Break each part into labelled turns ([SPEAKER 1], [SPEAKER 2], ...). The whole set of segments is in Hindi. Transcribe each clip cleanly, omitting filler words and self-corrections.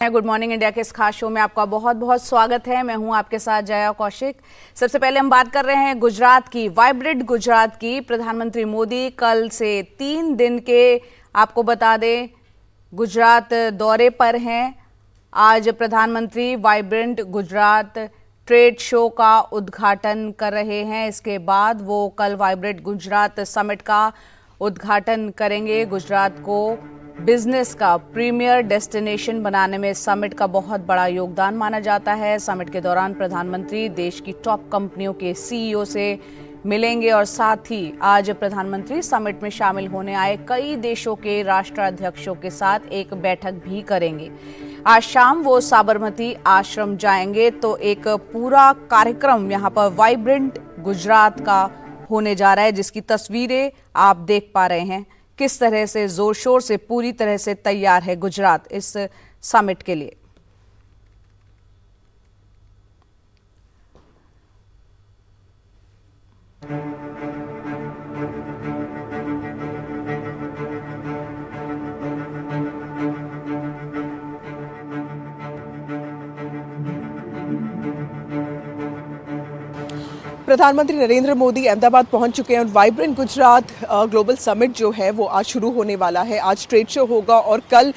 [SPEAKER 1] गुड मॉर्निंग इंडिया के इस खास शो में आपका बहुत बहुत स्वागत है। मैं हूं आपके साथ जया कौशिक। सबसे पहले हम बात कर रहे हैं गुजरात की, वाइब्रेंट गुजरात की। प्रधानमंत्री मोदी कल से 3 दिन के, आपको बता दें, गुजरात दौरे पर हैं। आज प्रधानमंत्री वाइब्रेंट गुजरात ट्रेड शो का उद्घाटन कर रहे हैं। इसके बाद वो कल वाइब्रेंट गुजरात समिट का उद्घाटन करेंगे। गुजरात को बिजनेस का प्रीमियर डेस्टिनेशन बनाने में समिट का बहुत बड़ा योगदान माना जाता है। समिट के दौरान प्रधानमंत्री देश की टॉप कंपनियों के सीईओ से मिलेंगे और साथ ही आज प्रधानमंत्री समिट में शामिल होने आए कई देशों के राष्ट्राध्यक्षों के साथ एक बैठक भी करेंगे। आज शाम वो साबरमती आश्रम जाएंगे, तो एक पूरा कार्यक्रम यहाँ पर वाइब्रेंट गुजरात का होने जा रहा है, जिसकी तस्वीरें आप देख पा रहे हैं। किस तरह से जोर शोर से पूरी तरह से तैयार है गुजरात इस समिट के लिए।
[SPEAKER 2] प्रधानमंत्री नरेंद्र मोदी अहमदाबाद पहुंच चुके हैं और वाइब्रेंट गुजरात ग्लोबल समिट जो है वो आज शुरू होने वाला है। आज ट्रेड शो होगा और कल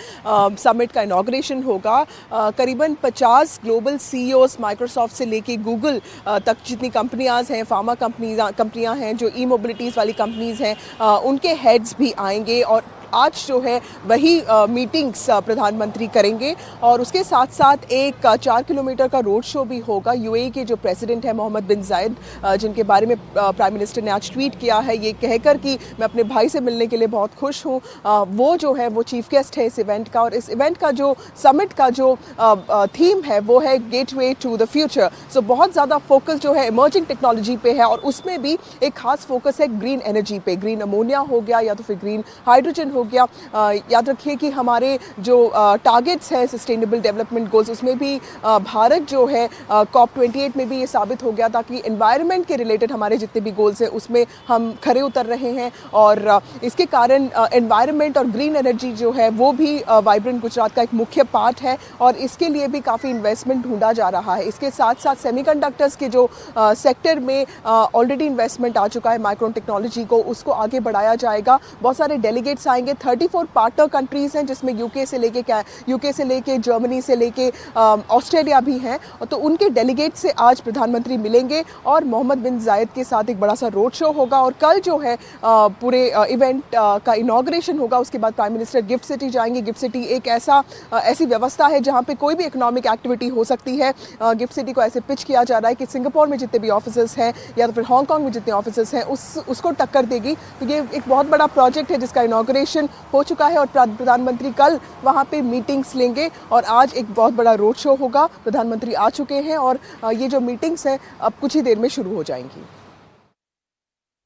[SPEAKER 2] समिट का इनॉग्रेशन होगा। करीबन 50 ग्लोबल सीईओज, माइक्रोसॉफ्ट से लेके गूगल तक जितनी कंपनियां हैं, फार्मा कंपनियां हैं, जो ई मोबिलिटीज़ वाली कंपनीज हैं, उनके हेड्स भी आएंगे और आज जो है वही मीटिंग्स प्रधानमंत्री करेंगे। और उसके साथ साथ एक 4 किलोमीटर का रोड शो भी होगा। यूएई के जो प्रेसिडेंट है मोहम्मद बिन जायद, जिनके बारे में प्राइम मिनिस्टर ने आज ट्वीट किया है ये कहकर कि मैं अपने भाई से मिलने के लिए बहुत खुश हूँ, वो जो है वो चीफ गेस्ट है इस इवेंट का। और इस इवेंट का जो समिट का जो थीम है वो है गेटवे टू द फ्यूचर। सो बहुत ज़्यादा फोकस जो है इमर्जिंग टेक्नोलॉजी पे है और उसमें भी एक खास फोकस है ग्रीन एनर्जी पे। ग्रीन अमोनिया हो गया या तो फिर ग्रीन हाइड्रोजन हो गया। याद रखिए कि हमारे जो टारगेट्स हैं सस्टेनेबल डेवलपमेंट गोल्स, उसमें भी भारत जो है COP28 में भी ये साबित हो गया था कि एनवायरनमेंट के रिलेटेड हमारे जितने भी गोल्स हैं उसमें हम खरे उतर रहे हैं। और इसके कारण एनवायरनमेंट और ग्रीन एनर्जी जो है वो भी वाइब्रेंट गुजरात का एक मुख्य पार्ट है और इसके लिए भी काफ़ी इन्वेस्टमेंट ढूंढा जा रहा है। इसके साथ साथ सेमीकंडक्टर्स के जो सेक्टर में ऑलरेडी इन्वेस्टमेंट आ चुका है, माइक्रोन टेक्नोलॉजी को, उसको आगे बढ़ाया जाएगा। बहुत सारे डेलीगेट्स आएंगे। 34 पार्टनर कंट्रीज हैं जिसमें यूके से लेके जर्मनी से लेके ऑस्ट्रेलिया भी हैं। तो उनके डेलीगेट से आज प्रधानमंत्री मिलेंगे और मोहम्मद बिन जायद के साथ एक बड़ा सा रोड शो होगा। और कल जो है पूरे इवेंट का इनॉग्रेशन होगा। उसके बाद प्राइम मिनिस्टर गिफ्ट सिटी जाएंगे। गिफ्ट सिटी एक ऐसी व्यवस्था है जहां पे कोई भी इकोनॉमिक एक्टिविटी हो सकती है। गिफ्ट सिटी को ऐसे पिच किया जा रहा है कि सिंगापुर में जितने भी ऑफिसेस हैं या तो फिर हांगकांग में जितने ऑफिसेस हैं उसको टक्कर देगी। तो ये एक बहुत बड़ा प्रोजेक्ट है जिसका इनॉग्रेशन हो चुका है और प्रधानमंत्री कल वहां पे मीटिंग्स लेंगे और आज एक बहुत बड़ा रोड शो होगा। प्रधानमंत्री आ चुके हैं और ये जो मीटिंग्स हैं अब कुछ ही देर में शुरू हो जाएंगी।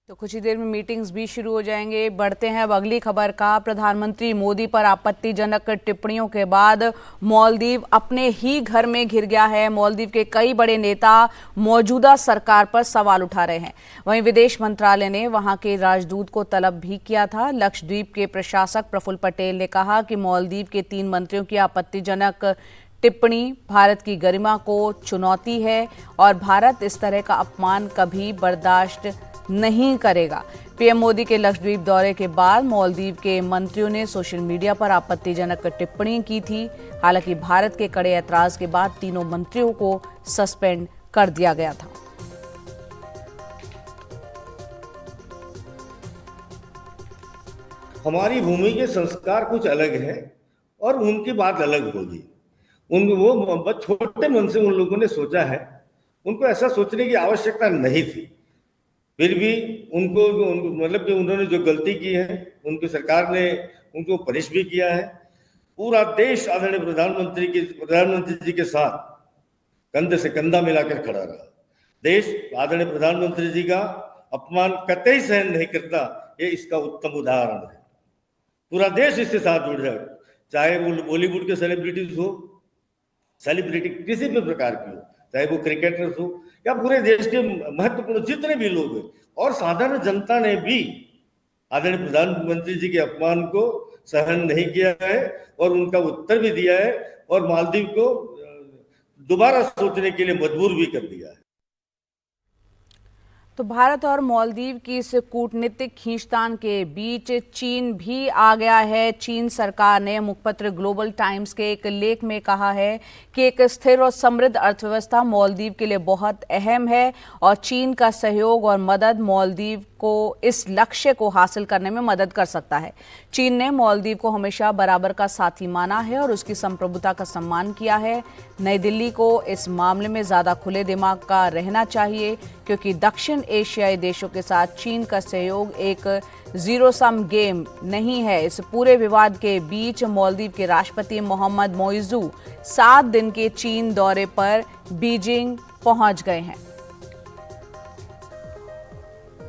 [SPEAKER 1] तो कुछ ही देर में मीटिंग्स भी शुरू हो जाएंगे। बढ़ते हैं अब अगली खबर का। प्रधानमंत्री मोदी पर आपत्तिजनक टिप्पणियों के बाद मालदीव अपने ही घर में घिर गया है। मालदीव के कई बड़े नेता मौजूदा सरकार पर सवाल उठा रहे हैं। वहीं विदेश मंत्रालय ने वहां के राजदूत को तलब भी किया था। लक्षद्वीप के प्रशासक प्रफुल्ल पटेल ने कहा कि मालदीव के 3 मंत्रियों की आपत्तिजनक टिप्पणी भारत की गरिमा को चुनौती है और भारत इस तरह का अपमान कभी बर्दाश्त नहीं करेगा। पीएम मोदी के लक्षद्वीप दौरे के बाद मालदीव के मंत्रियों ने सोशल मीडिया पर आपत्तिजनक टिप्पणी की थी। हालांकि भारत के कड़े ऐतराज के बाद तीनों मंत्रियों को सस्पेंड कर दिया गया था।
[SPEAKER 3] हमारी भूमि के संस्कार कुछ अलग है और उनकी बात अलग होगी। वो छोटे मन से उन लोगों ने सोचा है, उनको ऐसा सोचने की आवश्यकता नहीं थी। फिर भी उनको मतलब कि उन्होंने जो गलती की है उनकी सरकार ने उनको पनिश भी किया है। पूरा देश आदरणीय प्रधानमंत्री जी के साथ कंधे से कंधा मिलाकर खड़ा रहा। देश आदरणीय प्रधानमंत्री जी का अपमान कतई सहन नहीं करता, ये इसका उत्तम उदाहरण है। पूरा देश इसके साथ जुड़ जाए, चाहे वो बॉलीवुड के सेलिब्रिटीज हो, सेलिब्रिटी किसी भी प्रकार की हो, चाहे वो क्रिकेटर्स हो या पूरे देश के महत्वपूर्ण जितने भी लोग हैं, और साधारण जनता ने भी आदरणीय प्रधानमंत्री जी के अपमान को सहन नहीं किया है और उनका उत्तर भी दिया है और मालदीव को दोबारा सोचने के लिए मजबूर भी कर दिया है।
[SPEAKER 1] तो भारत और मालदीव की इस कूटनीतिक खींचतान के बीच चीन भी आ गया है। चीन सरकार ने मुखपत्र ग्लोबल टाइम्स के एक लेख में कहा है कि एक स्थिर और समृद्ध अर्थव्यवस्था मालदीव के लिए बहुत अहम है और चीन का सहयोग और मदद मालदीव को इस लक्ष्य को हासिल करने में मदद कर सकता है। चीन ने मालदीव को हमेशा बराबर का साथी माना है और उसकी संप्रभुता का सम्मान किया है। नई दिल्ली को इस मामले में ज्यादा खुले दिमाग का रहना चाहिए क्योंकि दक्षिण एशियाई देशों के साथ चीन का सहयोग एक जीरो सम गेम नहीं है। इस पूरे विवाद के बीच मालदीव के राष्ट्रपति मोहम्मद मोइजू 7 दिन के चीन दौरे पर बीजिंग पहुंच गए हैं।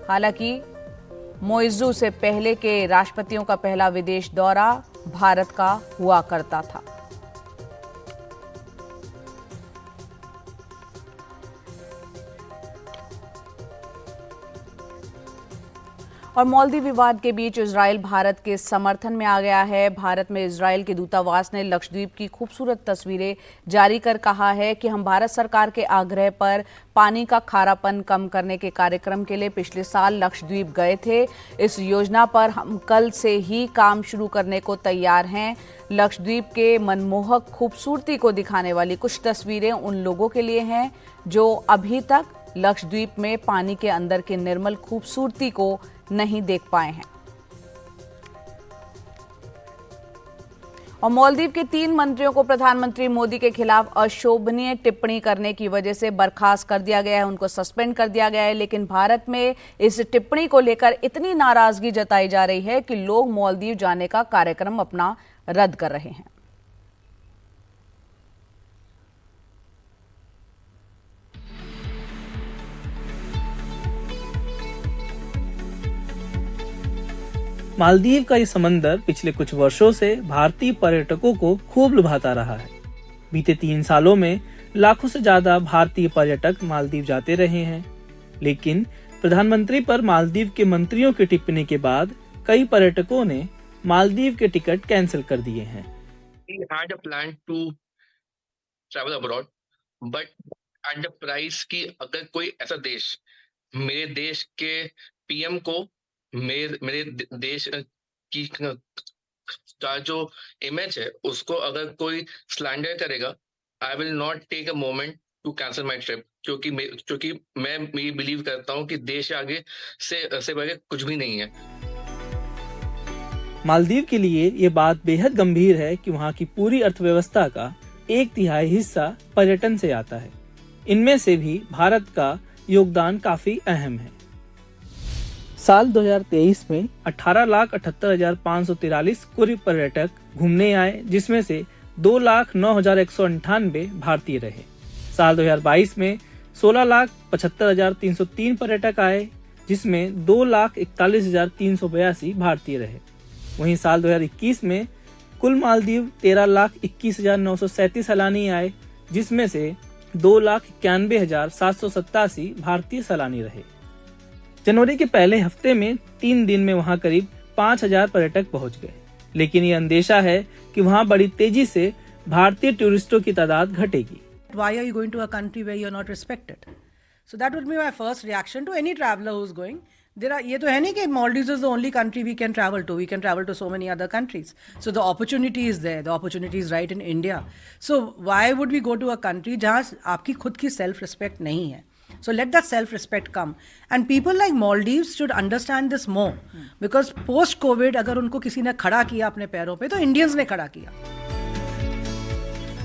[SPEAKER 1] हालांकि मोइजू से पहले के राष्ट्रपतियों का पहला विदेश दौरा भारत का हुआ करता था। और मालदीव विवाद के बीच इजराइल भारत के समर्थन में आ गया है। भारत में इजराइल के दूतावास ने लक्षद्वीप की खूबसूरत तस्वीरें जारी कर कहा है कि हम भारत सरकार के आग्रह पर पानी का खारापन कम करने के कार्यक्रम के लिए पिछले साल लक्षद्वीप गए थे। इस योजना पर हम कल से ही काम शुरू करने को तैयार हैं। लक्षद्वीप के मनमोहक खूबसूरती को दिखाने वाली कुछ तस्वीरें उन लोगों के लिए हैं जो अभी तक लक्षद्वीप में पानी के अंदर की निर्मल खूबसूरती को नहीं देख पाए हैं। और मालदीव के 3 मंत्रियों को प्रधानमंत्री मोदी के खिलाफ अशोभनीय टिप्पणी करने की वजह से बर्खास्त कर दिया गया है, उनको सस्पेंड कर दिया गया है। लेकिन भारत में इस टिप्पणी को लेकर इतनी नाराजगी जताई जा रही है कि लोग मालदीव जाने का कार्यक्रम अपना रद्द कर रहे हैं।
[SPEAKER 4] मालदीव का ये समंदर पिछले कुछ वर्षों से भारतीय पर्यटकों को खूब लुभाता रहा है। बीते 3 सालों में लाखों से ज्यादा भारतीय पर्यटक मालदीव जाते रहे हैं। लेकिन प्रधानमंत्री पर मालदीव के मंत्रियों की टिप्पणी के बाद कई पर्यटकों ने मालदीव के टिकट कैंसिल कर दिए हैं।
[SPEAKER 5] We had a plan to travel abroad, but at the price कि अगर कोई ऐसा देश मेरे देश के पीएम को मेरे देश की का जो इमेज है उसको अगर कोई स्लैंडर करेगा, I will not take a moment to cancel my trip, क्योंकि मैं ये बिलीव करता हूँ कि देश आगे से बड़े कुछ भी नहीं है।
[SPEAKER 4] मालदीव के लिए ये बात बेहद गंभीर है कि वहाँ की पूरी अर्थव्यवस्था का 1/3 हिस्सा पर्यटन से आता है। इनमें से भी भारत का योगदान काफी अहम है। साल 2023 में 18,78,543 कुल पर्यटक घूमने आए, जिसमें से 2,09,198 भारतीय रहे। साल 2022 में 16,75,303 पर्यटक आए, जिसमें 2,41,382 भारतीय रहे। वहीं साल 2021 में कुल मालदीव 13,21,937 सैलानी आए, जिसमें से 2,91,787 भारतीय सैलानी रहे। जनवरी के पहले हफ्ते में 3 दिन में वहां करीब 5,000 पर्यटक पहुंच गए। लेकिन ये अंदेशा है कि वहां बड़ी तेजी से भारतीय टूरिस्टों की तादाद घटेगी।
[SPEAKER 6] Why are you going to a country where you're not respected? So that would be my first reaction to any traveler who's going. ये तो है नहीं कि Maldives is the only country we can travel to. We can travel to so many other countries. So the opportunity is there. The opportunity is right in India. So why would we go to a country जहाँ आपकी खुद की self respect नहीं है? So let that self-respect come. And people like Maldives should understand this more. Because post-COVID अगर उनको किसी ने खड़ा किया अपने पैरों पे, तो इंडियंस ने खड़ा किया।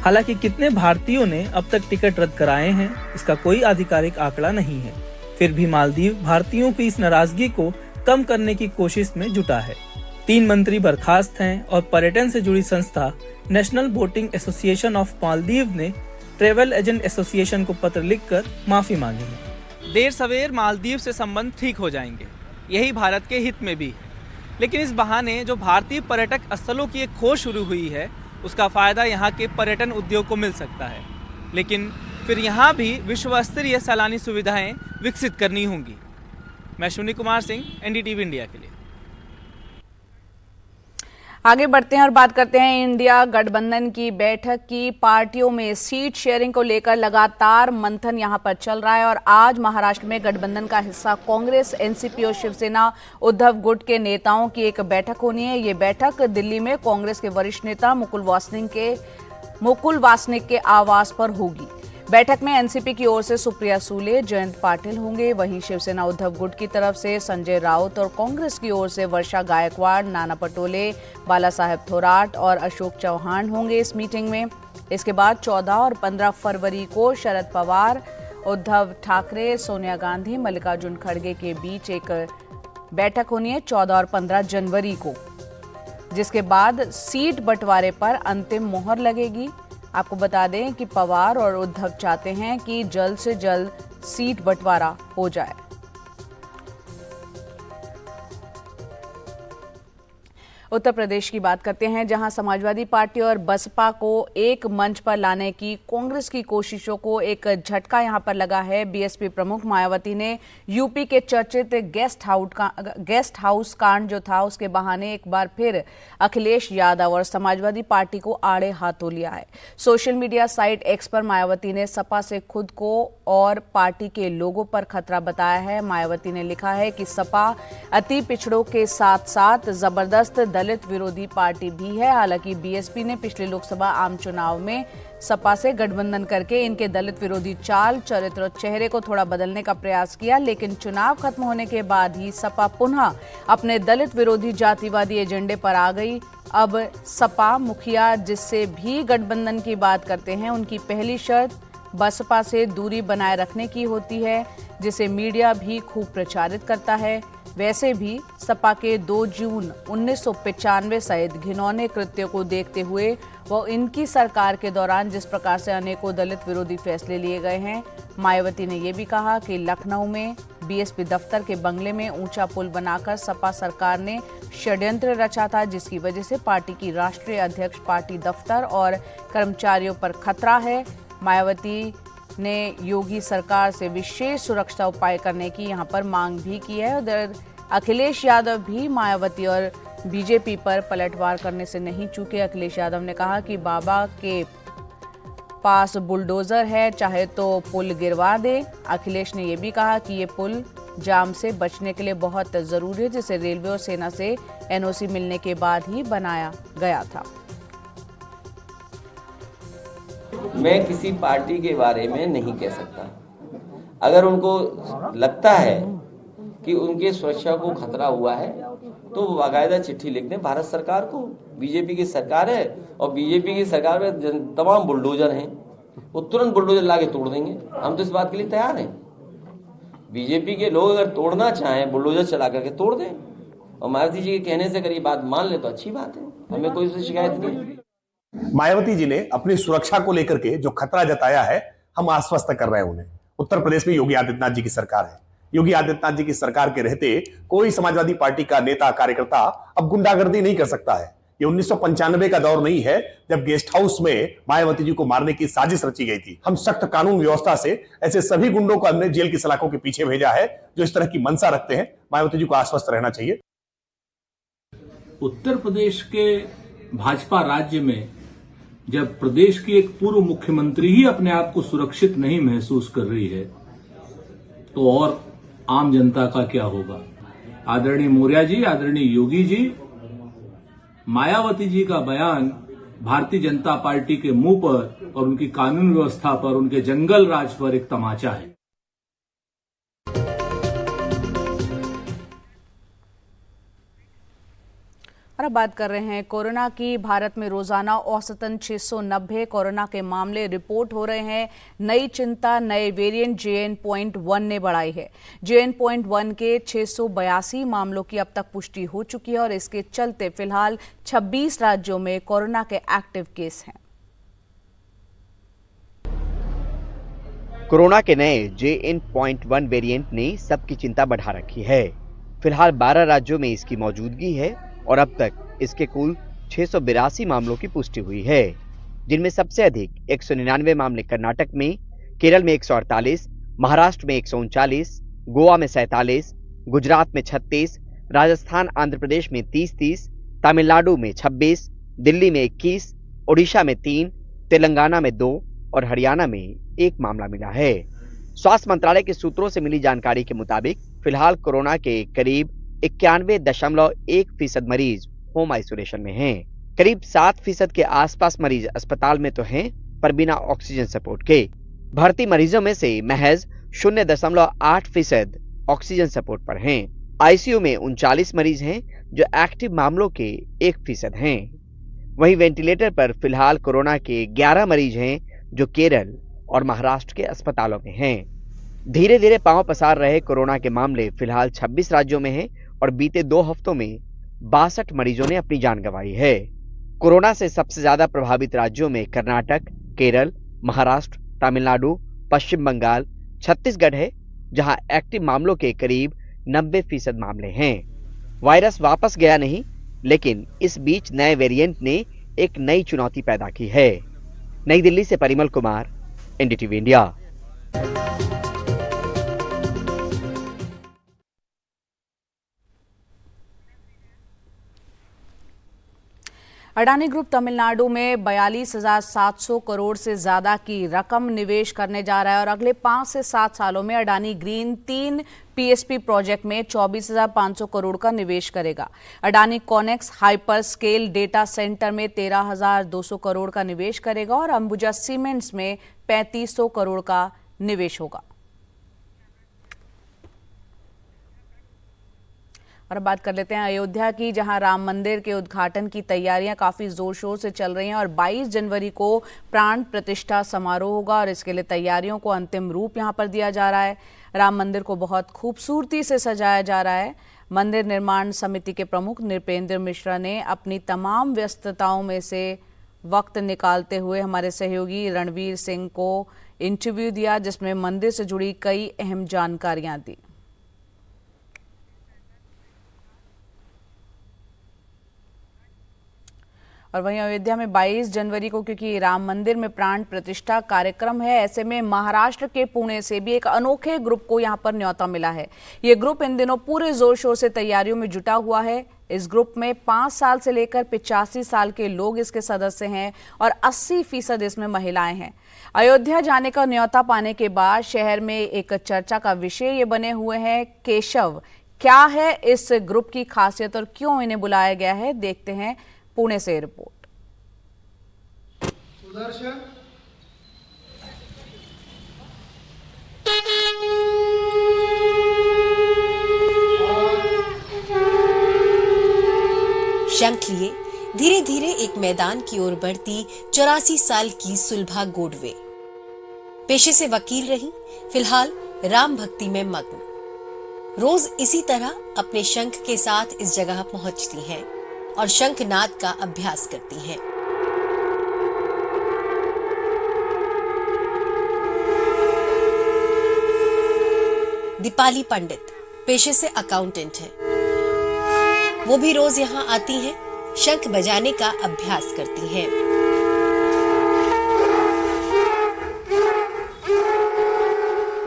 [SPEAKER 4] हालांकि कितने भारतीयों ने अब तक टिकट रद्द कराए हैं, इसका कोई आधिकारिक आंकड़ा नहीं है। फिर भी मालदीव भारतीयों की इस नाराजगी को कम करने की कोशिश में जुटा है। 3 मंत्री बर्खास्त हैं और पर्यटन से जुड़ी संस्था national boating association of Maldives ने ट्रेवल एजेंट एसोसिएशन को पत्र लिखकर माफी मांगी है। देर सवेर मालदीव से संबंध ठीक हो जाएंगे, यही भारत के हित में भी है। लेकिन इस बहाने जो भारतीय पर्यटक स्थलों की एक खोज शुरू हुई है, उसका फायदा यहाँ के पर्यटन उद्योग को मिल सकता है। लेकिन फिर यहाँ भी विश्व स्तरीय सैलानी सुविधाएं विकसित करनी होंगी। मैं शुनी कुमार सिंह, एनडीटीवी इंडिया के लिए।
[SPEAKER 1] आगे बढ़ते हैं और बात करते हैं इंडिया गठबंधन की बैठक की। पार्टियों में सीट शेयरिंग को लेकर लगातार मंथन यहां पर चल रहा है और आज महाराष्ट्र में गठबंधन का हिस्सा कांग्रेस, एनसीपी और शिवसेना उद्धव गुट के नेताओं की एक बैठक होनी है। ये बैठक दिल्ली में कांग्रेस के वरिष्ठ नेता मुकुल वासनिक के आवास पर होगी। बैठक में एनसीपी की ओर से सुप्रिया सूले, जयंत पाटिल होंगे। वहीं शिवसेना उद्धव गुट की तरफ से संजय राउत और कांग्रेस की ओर से वर्षा गायकवाड़, नाना पटोले, बाला साहेब थोराट और अशोक चौहान होंगे इस मीटिंग में। इसके बाद 14 और 15 फरवरी को शरद पवार, उद्धव ठाकरे, सोनिया गांधी, मल्लिकार्जुन खड़गे के बीच एक बैठक होनी है 14 और 15 जनवरी को, जिसके बाद सीट बंटवारे पर अंतिम मोहर लगेगी। आपको बता दें कि पवार और उद्धव चाहते हैं कि जल्द से जल्द सीट बंटवारा हो जाए। उत्तर प्रदेश की बात करते हैं, जहां समाजवादी पार्टी और बसपा को एक मंच पर लाने की कांग्रेस की कोशिशों को एक झटका यहां पर लगा है। बीएसपी प्रमुख मायावती ने यूपी के चर्चित गेस्ट हाउस कांड जो था उसके बहाने एक बार फिर अखिलेश यादव और समाजवादी पार्टी को आड़े हाथों लिया है। सोशल मीडिया साइट एक्स पर मायावती ने सपा से खुद को और पार्टी के लोगों पर खतरा बताया है। मायावती ने लिखा है कि सपा अति पिछड़ों के साथ साथ जबरदस्त दलित विरोधी पार्टी भी है। हालांकि बीएसपी ने पिछले लोकसभा आम चुनाव में सपा से गठबंधन करके इनके दलित विरोधी चाल, चरित्र और चेहरे को थोड़ा बदलने का प्रयास किया, लेकिन चुनाव खत्म होने के बाद ही सपा पुनः अपने दलित विरोधी जातिवादी एजेंडे पर आ गई। अब सपा मुखिया जिससे भी गठबंधन की बात करते हैं, उनकी पहली शर्त बसपा से दूरी बनाए रखने की होती है, जिसे मीडिया भी खूब प्रचारित करता है। वैसे भी सपा के 2 जून 1995 सहित घिनौने कृत्यों को देखते हुए वो इनकी सरकार के दौरान जिस प्रकार से अनेकों दलित विरोधी फैसले लिए गए हैं। मायावती ने ये भी कहा कि लखनऊ में बीएसपी दफ्तर के बंगले में ऊंचा पुल बनाकर सपा सरकार ने षड्यंत्र रचा था, जिसकी वजह से पार्टी की राष्ट्रीय अध्यक्ष, पार्टी दफ्तर और कर्मचारियों पर खतरा है। मायावती ने योगी सरकार से विशेष सुरक्षा उपाय करने की यहां पर मांग भी की है। उधर अखिलेश यादव भी मायावती और बीजेपी पर पलटवार करने से नहीं चूके। अखिलेश यादव ने कहा कि बाबा के पास बुलडोजर है, चाहे तो पुल गिरवा दे। अखिलेश ने यह भी कहा कि ये पुल जाम से बचने के लिए बहुत जरूरी है, जिसे रेलवे और सेना से एनओसी मिलने के बाद ही बनाया गया था।
[SPEAKER 7] मैं किसी पार्टी के बारे में नहीं कह सकता। अगर उनको लगता है कि उनके सुरक्षा को खतरा हुआ है तो वो बाकायदा चिट्ठी लिख दें भारत सरकार को। बीजेपी की सरकार है और बीजेपी की सरकार में तमाम बुलडोजर हैं, वो तुरंत बुलडोजर लाके तोड़ देंगे। हम तो इस बात के लिए तैयार हैं। बीजेपी के लोग अगर तोड़ना चाहें बुलडोजर चला करके तोड़ दें, और मायावती जी के कहने से अगर ये बात मान ले तो अच्छी बात है, हमें कोई शिकायत नहीं है।
[SPEAKER 8] मायावती जी ने अपनी सुरक्षा को लेकर के जो खतरा जताया है, हम आश्वस्त कर रहे हैं उन्हें। उत्तर प्रदेश में योगी आदित्यनाथ जी की सरकार है। योगी आदित्यनाथ जी की सरकार के रहते कोई समाजवादी पार्टी का नेता, कार्यकर्ता अब गुंडागर्दी नहीं कर सकता है। ये 1995 का दौर नहीं है जब गेस्ट हाउस में मायावती जी को मारने की साजिश रची गई थी। हम सख्त कानून व्यवस्था से ऐसे सभी गुंडों को हमने जेल की सलाखों के पीछे भेजा है जो इस तरह की मंशा रखते हैं। मायावती जी को आश्वस्त रहना चाहिए।
[SPEAKER 9] उत्तर प्रदेश के भाजपा राज्य में जब प्रदेश की एक पूर्व मुख्यमंत्री ही अपने आप को सुरक्षित नहीं महसूस कर रही है तो और आम जनता का क्या होगा। आदरणीय मौर्य जी, आदरणीय योगी जी, मायावती जी का बयान भारतीय जनता पार्टी के मुंह पर और उनकी कानून व्यवस्था पर, उनके जंगल राज पर एक तमाचा है।
[SPEAKER 1] और अब बात कर रहे हैं कोरोना की। भारत में रोजाना औसतन 690 कोरोना के मामले रिपोर्ट हो रहे हैं। नई चिंता नए वेरिएंट JN.1 ने बढ़ाई है। JN.1 के 682 मामलों की अब तक पुष्टि हो चुकी है और इसके चलते फिलहाल 26 राज्यों में कोरोना के एक्टिव केस हैं।
[SPEAKER 10] कोरोना के नए JN.1 वेरिएंट ने सबकी चिंता बढ़ा रखी है। फिलहाल 12 राज्यों में इसकी मौजूदगी है और अब तक इसके कुल 682 मामलों की पुष्टि हुई है, जिनमें सबसे अधिक 199 मामले कर्नाटक में, केरल में 148, महाराष्ट्र में 139, गोवा में 47, गुजरात में 36, राजस्थान आंध्र प्रदेश में 30-30, तमिलनाडु में 26, दिल्ली में 21, ओडिशा में 3, तेलंगाना में 2 और हरियाणा में 1 मामला मिला है। स्वास्थ्य मंत्रालय के सूत्रों से मिली जानकारी के मुताबिक फिलहाल कोरोना के करीब 91.1% मरीज होम आइसोलेशन में हैं। करीब 7% के आसपास मरीज अस्पताल में तो हैं, पर बिना ऑक्सीजन सपोर्ट के। भर्ती मरीजों में से महज 0.8% ऑक्सीजन सपोर्ट पर हैं। आईसीयू में 39 मरीज हैं जो एक्टिव मामलों के 1% हैं। वहीं वेंटिलेटर पर फिलहाल कोरोना के 11 मरीज हैं जो केरल और महाराष्ट्र के अस्पतालों में हैं। धीरे धीरे पांव पसार रहे कोरोना के मामले फिलहाल 26 राज्यों में हैं और बीते 2 हफ्तों में 62 मरीजों ने अपनी जान गंवाई है। कोरोना से सबसे ज्यादा प्रभावित राज्यों में कर्नाटक, केरल, महाराष्ट्र, तमिलनाडु, पश्चिम बंगाल, छत्तीसगढ़ है, जहां एक्टिव मामलों के करीब 90% मामले हैं। वायरस वापस गया नहीं, लेकिन इस बीच नए वेरिएंट ने एक नई चुनौती पैदा की है। नई दिल्ली से Parimal Kumar, NDTV India.
[SPEAKER 1] Adani group Tamil Nadu में 42,700 करोड़ से ज्यादा की रकम निवेश करने जा रहा है और अगले 5 से 7 सालों में अडानी ग्रीन 3 पीएसपी प्रोजेक्ट में 24,500 करोड़ का निवेश करेगा। Adani Conex hyper scale data centre में 13,200 करोड़ का निवेश करेगा और अंबुजा सीमेंट्स में 3,500 करोड़ का निवेश होगा। और अब बात कर लेते हैं अयोध्या की, जहां राम मंदिर के उद्घाटन की तैयारियां काफी जोर शोर से चल रही हैं और 22 जनवरी को प्राण प्रतिष्ठा समारोह होगा और इसके लिए तैयारियों को अंतिम रूप यहां पर दिया जा रहा है। राम मंदिर को बहुत खूबसूरती से सजाया जा रहा है। मंदिर निर्माण समिति के प्रमुख नृपेंद्र मिश्रा ने अपनी तमाम व्यस्तताओं में से वक्त निकालते हुए हमारे सहयोगी रणवीर सिंह को इंटरव्यू दिया, जिसमें मंदिर से जुड़ी कई अहम जानकारियां दी। और वहीं अयोध्या में 22 जनवरी को, क्योंकि राम मंदिर में प्राण प्रतिष्ठा कार्यक्रम है, ऐसे में महाराष्ट्र के पुणे से भी एक अनोखे ग्रुप को यहां पर न्योता मिला है। ये ग्रुप इन दिनों पूरे जोर शोर से तैयारियों में जुटा हुआ है। इस ग्रुप में 5 साल से लेकर 85 साल के लोग इसके सदस्य हैं और 80% इसमें महिलाएं हैं। अयोध्या जाने का न्योता पाने के बाद शहर में एक चर्चा का विषय ये बने हुए हैं केशव। क्या है इस ग्रुप की खासियत और क्यों इन्हें बुलाया गया है, देखते हैं पुणे से रिपोर्ट।
[SPEAKER 11] शंख लिए धीरे धीरे एक मैदान की ओर बढ़ती 84 साल की सुलभा गोडवे पेशे से वकील रही, फिलहाल राम भक्ति में मग्न। रोज इसी तरह अपने शंख के साथ इस जगह पहुंचती हैं और शंखनाद का अभ्यास करती हैं। दीपाली पंडित पेशे से अकाउंटेंट हैं। वो भी रोज यहाँ आती हैं, शंख बजाने का अभ्यास करती हैं।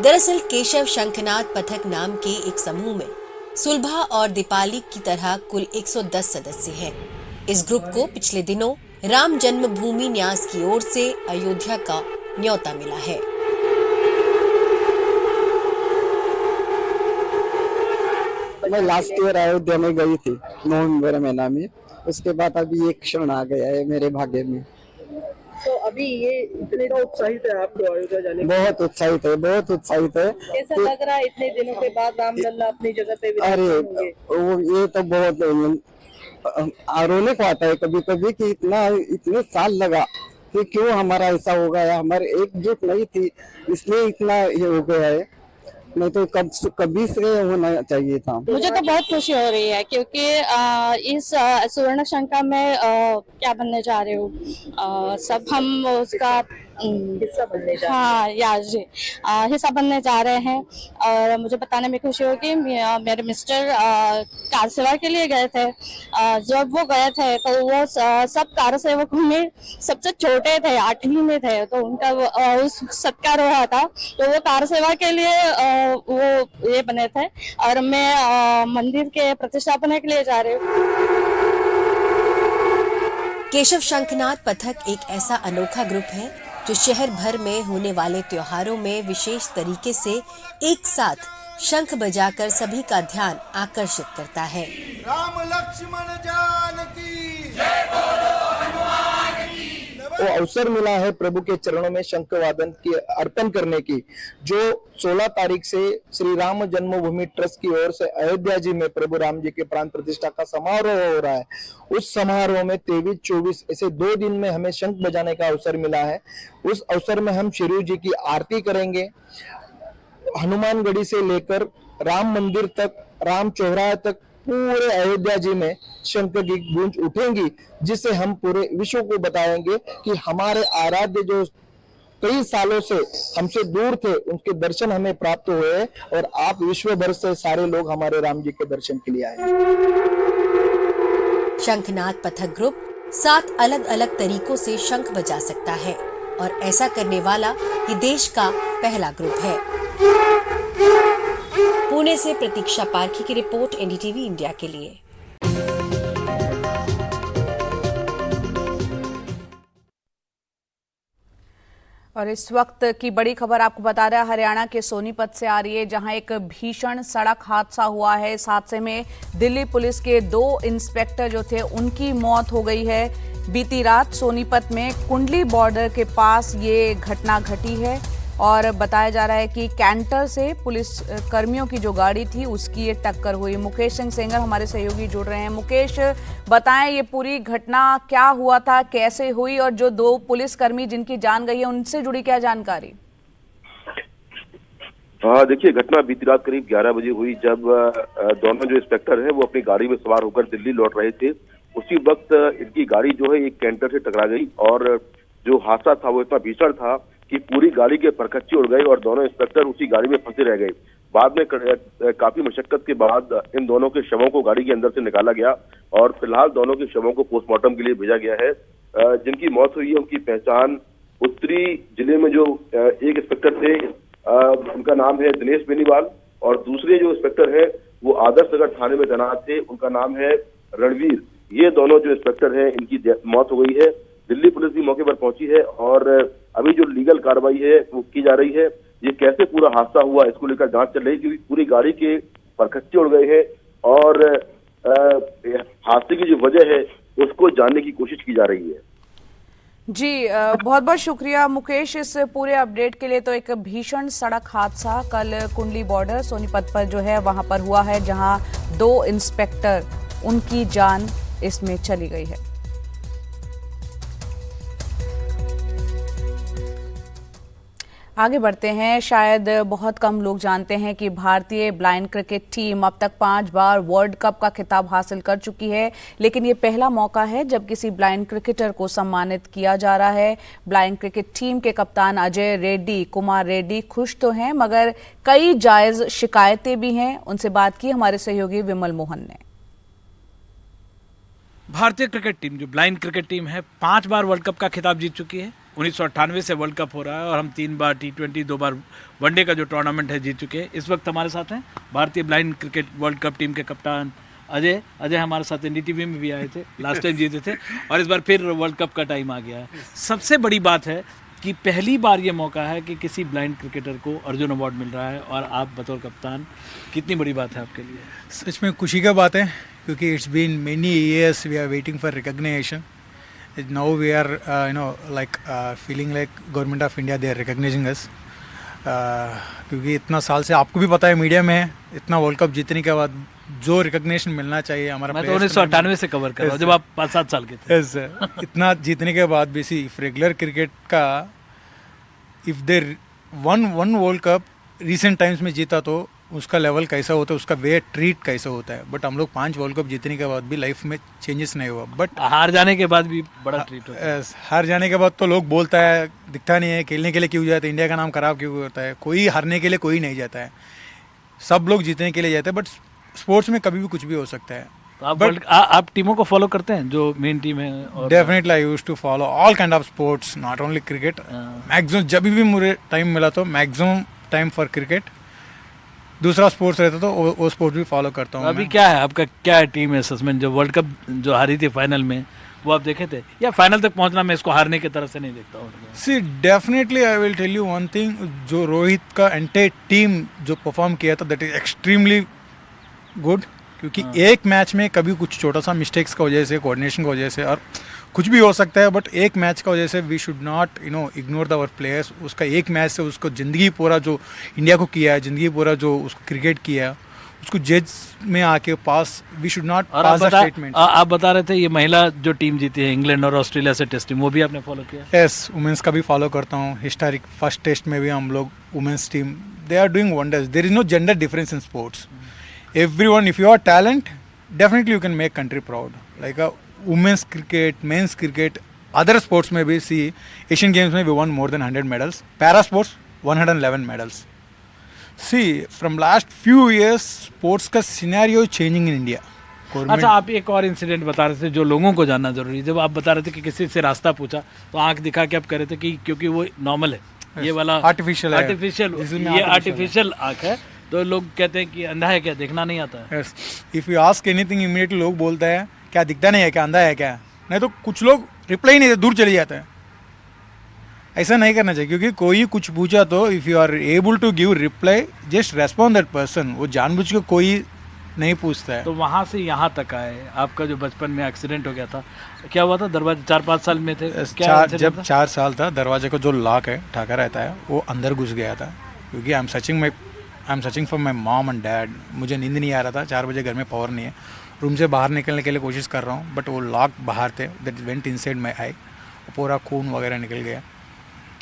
[SPEAKER 11] दरअसल केशव शंखनाद पथक नाम के एक समूह में सुलभा और दीपाली की तरह कुल 110 सदस्य हैं। इस ग्रुप को पिछले दिनों राम जन्मभूमि न्यास की ओर से अयोध्या का न्योता मिला है।
[SPEAKER 12] मैं लास्ट ईयर अयोध्या में गई थी नवंबर महीना में, उसके बाद अभी एक क्षण आ गया है मेरे भाग्य में।
[SPEAKER 2] तो अभी ये इतने का उत्साहित है आपको अयोध्या जाने?
[SPEAKER 12] बहुत उत्साहित है, बहुत उत्साहित है।
[SPEAKER 2] कैसा लग रहा है इतने दिनों के बाद रामलला अपनी जगह पे?
[SPEAKER 12] अरे वो ये तो बहुत रोने को आता है कभी कभी कि इतने साल लगा कि क्यों हमारा ऐसा हो गया, हमारे एकजुट नहीं थी इसलिए इतना ये हो गया है, नहीं तो कभी से होना चाहिए था।
[SPEAKER 13] मुझे तो बहुत खुशी हो रही है क्योंकि इस सुवर्ण शंका में क्या बनने जा रहे हो, सब हम उसका
[SPEAKER 2] हिस्सा बनने जा रहे हैं।
[SPEAKER 13] हाँ यार जी, हिस्सा बनने जा रहे हैं। और मुझे बताने में खुशी होगी, मेरे मिस्टर कार सेवा के लिए गए थे। जब वो गए थे तो वो सब कार सेवकों में सबसे छोटे थे, 8वीं में थे, तो उनका उस सत्कार हो रहा था, तो वो कार सेवा के लिए वो ये बने थे और मैं मंदिर के प्रतिष्ठापना के लिए जा रही हूँ।
[SPEAKER 11] केशव शंखनाद पथक एक ऐसा अनोखा ग्रुप है जो शहर भर में होने वाले त्योहारों में विशेष तरीके से एक साथ शंख बजाकर सभी का ध्यान आकर्षित करता है।
[SPEAKER 14] राम लक्ष्मण जानकी जय
[SPEAKER 12] वो अवसर मिला है प्रभु के चरणों में शंख वादन की अर्पण करने की, जो 16 तारीख से श्री राम जन्मभूमि ट्रस्ट की ओर से अयोध्या जी में प्रभु राम जी के प्राण प्रतिष्ठा का समारोह हो रहा है। उस समारोह में 23-24 ऐसे 2 दिन में हमें शंख बजाने का अवसर मिला है। उस अवसर में हम शिव जी की आरती करेंगे। हनुमानगढ़ी से लेकर राम मंदिर तक, राम चौराहे तक पूरे अयोध्या जी में शंख की गूंज उठेंगी, जिससे हम पूरे विश्व को बताएंगे कि हमारे आराध्य जो कई सालों से हमसे दूर थे, उनके दर्शन हमें प्राप्त हुए और आप विश्व भर से सारे लोग हमारे राम जी के दर्शन के लिए आए।
[SPEAKER 11] शंखनाद पथक ग्रुप 7 अलग अलग तरीकों से शंख बजा सकता है और ऐसा करने वाला ये देश का पहला ग्रुप है। पुणे से प्रतीक्षा पारखी की रिपोर्ट, एनडीटीवी इंडिया के लिए।
[SPEAKER 1] और इस वक्त की बड़ी खबर आपको बता रहा है, हरियाणा के सोनीपत से आ रही है, जहां एक भीषण सड़क हादसा हुआ है। इस हादसे में दिल्ली पुलिस के 2 इंस्पेक्टर जो थे उनकी मौत हो गई है। बीती रात सोनीपत में कुंडली बॉर्डर के पास ये घटना घटी है और बताया जा रहा है कि कैंटर से पुलिस कर्मियों की जो गाड़ी थी उसकी ये टक्कर हुई। मुकेश सिंह सेंगर हमारे सहयोगी जुड़ रहे हैं। मुकेश, बताएं ये पूरी घटना क्या हुआ था, कैसे हुई और जो 2 पुलिसकर्मी जिनकी जान गई है उनसे जुड़ी क्या जानकारी?
[SPEAKER 15] हाँ, देखिए, घटना बीती रात करीब 11 बजे हुई, जब दोनों जो इंस्पेक्टर हैं वो अपनी गाड़ी में सवार होकर दिल्ली लौट रहे थे। उसी वक्त इनकी गाड़ी जो है एक कैंटर से टकरा गई और जो हादसा था वो इतना भीषण था कि पूरी गाड़ी के परखच्चे उड़ गए और दोनों इंस्पेक्टर उसी गाड़ी में फंसे रह गए। बाद में काफी मशक्कत के बाद इन दोनों के शवों को गाड़ी के अंदर से निकाला गया और फिलहाल दोनों के शवों को पोस्टमार्टम के लिए भेजा गया है। जिनकी मौत हुई है उनकी पहचान उत्तरी जिले में जो एक इंस्पेक्टर थे, उनका नाम है दिनेश बेनीवाल, और दूसरे जो इंस्पेक्टर है वो आदर्श नगर थाने में तैनात थे, उनका नाम है रणवीर। ये दोनों जो इंस्पेक्टर हैं इनकी मौत हो गई है। दिल्ली पुलिस भी मौके पर पहुंची है और अभी जो लीगल कार्रवाई है वो की जा रही है। ये कैसे पूरा हादसा हुआ इसको लेकर जांच चल रही है, क्योंकि पूरी गाड़ी के परखच्चे उड़ गए हैं और हादसे की जो वजह है उसको जानने की कोशिश की जा रही है।
[SPEAKER 1] जी, बहुत बहुत शुक्रिया मुकेश इस पूरे अपडेट के लिए। तो एक भीषण सड़क हादसा कल कुंडली बॉर्डर सोनीपत पर जो है वहां पर हुआ है, जहां 2 इंस्पेक्टर उनकी जान इसमें चली गई है। आगे बढ़ते हैं। शायद बहुत कम लोग जानते हैं कि भारतीय ब्लाइंड क्रिकेट टीम अब तक 5 बार वर्ल्ड कप का खिताब हासिल कर चुकी है, लेकिन ये पहला मौका है जब किसी ब्लाइंड क्रिकेटर को सम्मानित किया जा रहा है। ब्लाइंड क्रिकेट टीम के कप्तान अजय रेड्डी, कुमार रेड्डी खुश तो हैं, मगर कई जायज शिकायतें भी हैं। उनसे बात की हमारे सहयोगी विमल मोहन ने।
[SPEAKER 16] भारतीय क्रिकेट टीम जो ब्लाइंड क्रिकेट टीम है 5 बार वर्ल्ड कप का खिताब जीत चुकी है। 1998 से वर्ल्ड कप हो रहा है और हम 3 बार T20, 2 बार वनडे का जो टूर्नामेंट है जीत चुके हैं। इस वक्त हमारे साथ हैं भारतीय blind cricket world cup team के कप्तान अजय। अजय हमारे साथ एनडीटीवी में भी आए थे, लास्ट टाइम जीते थे और इस बार फिर वर्ल्ड कप का टाइम आ गया है। सबसे बड़ी बात है कि पहली बार ये मौका है कि किसी ब्लाइंड क्रिकेटर को अर्जुन अवार्ड मिल रहा है और आप बतौर कप्तान, कितनी बड़ी बात है आपके लिए?
[SPEAKER 17] सच में खुशी का बात है, क्योंकि it's been many years we are waiting for recognition. Now we are feeling like government of India they are recognizing us. क्योंकि इतना साल से आपको भी पता है मीडिया में इतना वर्ल्ड कप जीतने के बाद जो रिकग्निशन मिलना चाहिए हमारा,
[SPEAKER 16] मैं तो 1998 से कवर कर रहा हूं जब आप 5-7 साल के थे।
[SPEAKER 17] इतना जीतने के बाद भी सी रेगुलर क्रिकेट का if there one world cup recent times में जीता तो उसका लेवल कैसा होता है, उसका वे ट्रीट कैसा होता है। बट हम लोग 5 वर्ल्ड कप जीतने के बाद भी लाइफ में चेंजेस नहीं हुआ। बट
[SPEAKER 16] हार जाने के बाद भी बड़ा ट्रीट होता है।
[SPEAKER 17] हार जाने के बाद तो लोग बोलता है, दिखता नहीं है, खेलने के लिए क्यों जाते हैं, इंडिया का नाम खराब क्यों होता है। कोई हारने के लिए कोई नहीं जाता है, सब लोग जीतने के लिए जाते हैं। बट स्पोर्ट्स में कभी भी कुछ भी हो सकता है।
[SPEAKER 16] तो आप टीमों को फॉलो करते हैं जो मेन टीम है?
[SPEAKER 17] Definitely I used to follow all kind of sports, not only cricket. Maximum जब भी मुझे टाइम मिला तो मैक्सिमम टाइम फॉर क्रिकेट, दूसरा स्पोर्ट्स रहता तो वो स्पोर्ट्स भी फॉलो करता हूँ।
[SPEAKER 16] अभी क्या है आपका, क्या है टीम है सस्पेंड जो वर्ल्ड कप जो हारी थी फाइनल में, वो आप देखे थे, या फाइनल तक पहुंचना मैं इसको हारने की तरह से नहीं देखता हूँ?
[SPEAKER 17] See definitely I will tell you one thing, जो रोहित का एंटायर टीम जो परफॉर्म किया था दैट इज एक्सट्रीमली गुड, क्योंकि एक मैच में कभी कुछ छोटा सा मिस्टेक्स की वजह से, कोऑर्डिनेशन की वजह से और कुछ भी हो सकता है, बट एक मैच की वजह से we should not ignore the our players. उसका एक मैच से उसको ज़िंदगी पूरा जो इंडिया को किया है, ज़िंदगी पूरा जो उसको क्रिकेट किया है, उसको जज में आके pass we should not pass the statement.
[SPEAKER 16] आप बता रहे थे ये महिला जो टीम जीती है इंग्लैंड और ऑस्ट्रेलिया से टेस्ट टीम, वो भी आपने फॉलो किया?
[SPEAKER 17] यस, वुमेंस का भी फॉलो करता हूँ। हिस्टोरिक फर्स्ट टेस्ट में भी हम लोग women's team, they are doing wonders. There is no gender difference in sports. Everyone, if you are talent, definitely you can make country proud. Like women's cricket, men's cricket, other sports में भी सी एशियन गेम्स में we won more than 100 medals, para sports 111 medals. See from last few years sports का सिनेरियो चेंजिंग इन इंडिया।
[SPEAKER 16] अच्छा, आप एक और इंसिडेंट बता रहे थे जो लोगों को जानना जरूरी है। जब आप बता रहे थे कि किसी से रास्ता पूछा तो आंख दिखा के आप कह रहे थे कि क्योंकि वो नॉर्मल है, ये वाला आर्टिफिशियल ये आर्टिफिशियल आंख है, तो लोग कहते हैं कि अंधा है क्या, देखना नहीं आता है।
[SPEAKER 17] If you ask anything immediately लोग बोलते हैं क्या दिखता नहीं है क्या, अंधा है क्या, नहीं तो कुछ लोग रिप्लाई नहीं देते, दूर चले जाते हैं। ऐसा नहीं करना चाहिए, क्योंकि कोई कुछ पूछा तो if you are able to give reply, just respond that person. वो जानबूझ के कोई नहीं पूछता है।
[SPEAKER 16] तो वहाँ से यहाँ तक आए, आपका जो बचपन में एक्सीडेंट हो गया था, क्या हुआ था? दरवाजे 4-5 साल में थे क्या?
[SPEAKER 17] जब 4 साल था, दरवाजे का जो लॉक है ठाका रहता है वो अंदर घुस गया था, क्योंकि I am searching for my mom and dad. मुझे नींद नहीं आ रहा था, 4 बजे घर में पावर नहीं है, रूम से बाहर निकलने के लिए कोशिश कर रहा हूँ, बट वो लॉक बाहर थे, दैट वेंट इनसाइड माई आई, पूरा खून वगैरह निकल गया।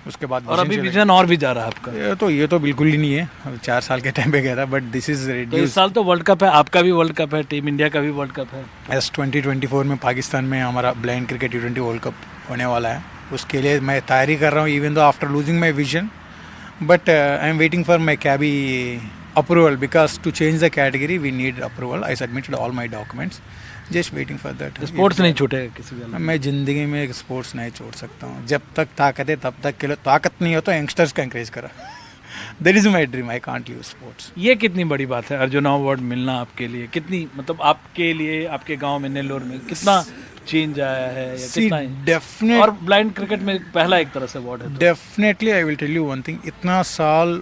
[SPEAKER 17] उसके बाद
[SPEAKER 16] और अभी विजन और भी जा रहा है आपका?
[SPEAKER 17] ये तो बिल्कुल ही नहीं है, 4 साल के टाइम पे गया था, बट दिस इज
[SPEAKER 16] तो इस साल तो वर्ल्ड कप है, आपका भी वर्ल्ड कप है, टीम इंडिया का भी वर्ल्ड कप है।
[SPEAKER 17] 2024 में पाकिस्तान में हमारा blind cricket T20 world cup होने वाला है। उसके लिए मैं तैयारी कर रहा हूँ, even though after losing my vision, but I am waiting for my कैबी approval, because to change the category we need approval. I submitted all my documents, just waiting for that.
[SPEAKER 16] Sports नहीं छूटेगा किसी भी?
[SPEAKER 17] मैं जिंदगी में स्पोर्ट्स नहीं छोड़ सकता हूँ। जब तक ताकत है तब तक के लिए, ताकत नहीं हो तो यंगस्टर्स को एंकरेज करा। That is my dream. I can't leave sports.
[SPEAKER 16] ये कितनी बड़ी बात है अर्जुन अवार्ड मिलना आपके लिए? कितनी, मतलब आपके लिए, आपके गांव में नेल्लोर में कितना चेंज आया है या कितना है?
[SPEAKER 17] Definitely.
[SPEAKER 16] और ब्लाइंड क्रिकेट में पहला एक तरह से अवार्ड है।
[SPEAKER 17] Definitely I will tell you one thing. इतना साल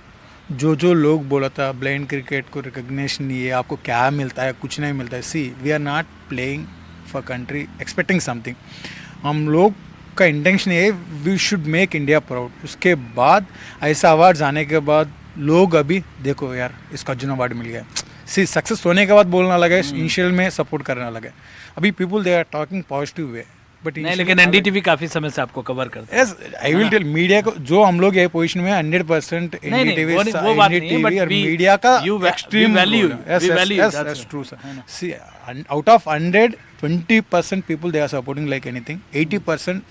[SPEAKER 17] जो लोग बोला था ब्लाइंड क्रिकेट को रिकग्निशन नहीं है, आपको क्या मिलता है, कुछ नहीं मिलता है। See we are not playing for country expecting something. हम लोग का इंटेंशन है we should make India proud. उसके बाद ऐसा अवार्ड्स आने के बाद लोग अभी देखो यार इसका अर्जुन अवार्ड मिल गया, सी सक्सेस होने के बाद बोलना लगा, इनिशियल में सपोर्ट करना लगा। अभी people they are talking positive way, but
[SPEAKER 16] नहीं, लेकिन एनडीटीवी काफी समय से आपको कवर करता है।
[SPEAKER 17] Yes, I will tell media को, जो हम लोग ये पोजीशन में 100% एनडीटीवी और मीडिया का extreme value. Yes, true sir. See out of 100, 20% people they are supporting like anything. 80%